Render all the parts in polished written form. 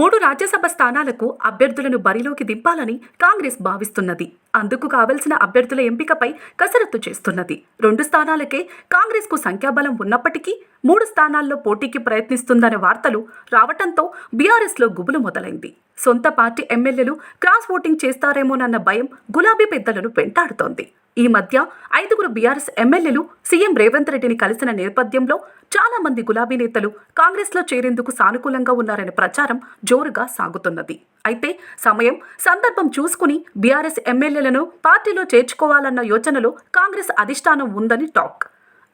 3 రాజ్యసభ స్థానాలకు అభ్యర్థులను బరిలోకి దింపాలని కాంగ్రెస్ భావిస్తున్నది. అందుకు కావలసిన అభ్యర్థుల ఎంపికపై కసరత్తు చేస్తున్నది. 2 స్థానాలకే కాంగ్రెస్కు సంఖ్యాబలం ఉన్నప్పటికీ 3 స్థానాల్లో పోటీకి ప్రయత్నిస్తుందనే వార్తలు రావటంతో బీఆర్ఎస్లో గుబులు మొదలైంది. సొంత పార్టీ ఎమ్మెల్యేలు క్రాస్ ఓటింగ్ చేస్తారేమోనన్న భయం గులాబీ పెద్దలను వెంటాడుతోంది. ఈ మధ్య 5గురు బీఆర్ఎస్ ఎమ్మెల్యేలు సీఎం రేవంత్ రెడ్డిని కలిసిన నేపథ్యంలో చాలా మంది గులాబీ నేతలు కాంగ్రెస్లో చేరేందుకు సానుకూలంగా ఉన్నారనే ప్రచారం జోరుగా సాగుతున్నది. అయితే సమయం, సందర్భం చూసుకుని బీఆర్ఎస్ ఎమ్మెల్యేలను పార్టీలో చేర్చుకోవాలన్న యోచనలో కాంగ్రెస్ అధిష్టానం ఉందని టాక్.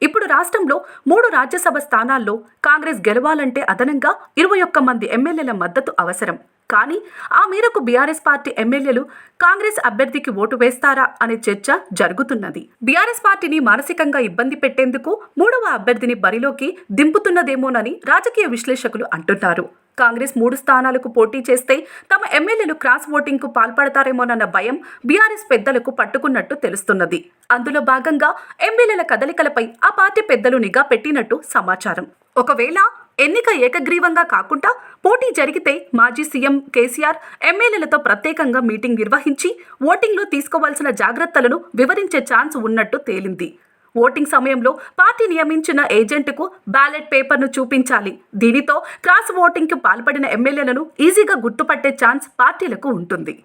ఇప్పుడు రాష్ట్రంలో 3 రాజ్యసభ స్థానాల్లో కాంగ్రెస్ గెలవాలంటే అదనంగా 21 మంది ఎమ్మెల్యేల మద్దతు అవసరం. కానీ ఆ మేరకు బీఆర్ఎస్ పార్టీ ఎమ్మెల్యేలు కాంగ్రెస్ అభ్యర్థికి ఓటు వేస్తారా అనే చర్చ జరుగుతున్నది. బీఆర్ఎస్ పార్టీని మానసికంగా ఇబ్బంది పెట్టేందుకు 3వ అభ్యర్థిని బరిలోకి దింపుతున్నదేమోనని రాజకీయ విశ్లేషకులు అంటున్నారు. కాంగ్రెస్ 3 స్థానాలకు పోటీ చేస్తే తమ ఎమ్మెల్యేలు క్రాస్ ఓటింగ్కు పాల్పడతారేమోనన్న భయం బీఆర్ఎస్ పెద్దలకు పట్టుకున్నట్టు తెలుస్తున్నది. అందులో భాగంగా ఎమ్మెల్యేల కదలికలపై ఆ పార్టీ పెద్దలు నిఘా పెట్టినట్టు సమాచారం. ఒకవేళ ఎన్నిక ఏకగ్రీవంగా కాకుండా పోటీ జరిగితే మాజీ సీఎం కేసీఆర్ ఎమ్మెల్యేలతో ప్రత్యేకంగా మీటింగ్ నిర్వహించి ఓటింగ్లో తీసుకోవాల్సిన జాగ్రత్తలను వివరించే ఛాన్స్ ఉన్నట్టు తేలింది. ఓటింగ్ సమయంలో పార్టీ నియమించిన ఏజెంట్కు బ్యాలెట్ పేపర్ను చూపించాలి. దీనితో క్రాస్ ఓటింగ్కు పాల్పడిన ఎమ్మెల్యేలను ఈజీగా గుర్తుపట్టే ఛాన్స్ పార్టీలకు ఉంటుంది.